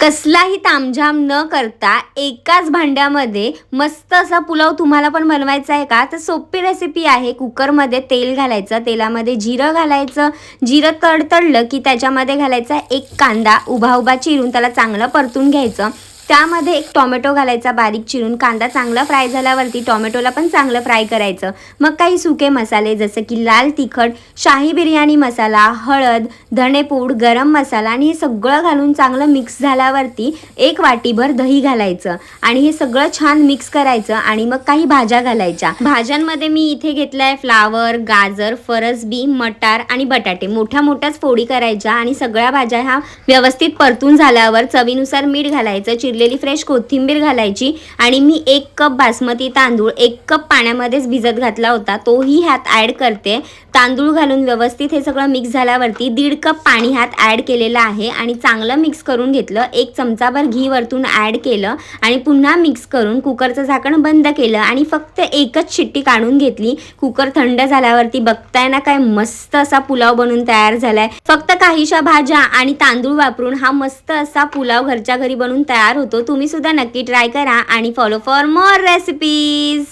कसलाही तामझाम न करता एकाच भांड्यामध्ये मस्त असा पुलाव तुम्हाला पण बनवायचा आहे का? तर सोपी रेसिपी आहे. कुकरमध्ये तेल घालायचं, तेलामध्ये जिरं घालायचं, जिरं तडतडलं की त्याच्यामध्ये घालायचा एक कांदा उभा उभा चिरून त्याला चांगलं परतून घ्यायचं. त्यामध्ये एक टोमॅटो घालायचा बारीक चिरून. कांदा चांगला फ्राय झाल्यावरती टोमॅटोला पण चांगलं फ्राय करायचं. मग काही सुके मसाले जसं की लाल तिखट, शाही बिर्याणी मसाला, हळद, धणेपूड, गरम मसाला आणि हे सगळं घालून चांगलं मिक्स झाल्यावरती एक वाटीभर दही घालायचं आणि हे सगळं छान मिक्स करायचं. आणि मग काही भाज्या घालायच्या. भाज्यांमध्ये मी इथे घेतलाय फ्लावर, गाजर, फरसबी, मटार आणि बटाटे. मोठ्या मोठ्याच फोडी करायच्या आणि सगळ्या भाज्या ह्या व्यवस्थित परतून झाल्यावर चवीनुसार मीठ घालायचं, चिरलेली फ्रेश कोथिंबीर घालायची. आणि मी 1 कप बासमती तांदूळ 1 कप पाण्यामध्येच भिजत घातला होता, तोही ह्यात ॲड करते. तांदूळ घालून व्यवस्थित हे सगळं मिक्स झाल्यावरती 1.5 कप पाणी ह्यात ॲड केलेलं आहे आणि चांगलं मिक्स करून घेतलं. 1 चमचाभर घी वरतून ॲड केलं आणि पुन्हा मिक्स करून कुकरचं झाकण बंद केलं आणि फक्त एकच शिट्टी काढून घेतली. कुकर थंड झाल्यावरती बघताय ना, काय मस्त असा पुलाव बनून तयार झालाय. फक्त काहीशा भाज्या आणि तांदूळ वापरून हा मस्त असा पुलाव घरच्या घरी बनून तयार होतो. तुम्ही सुद्धा नक्की ट्राय करा आणि फॉलो फॉर मोर रेसिपीज.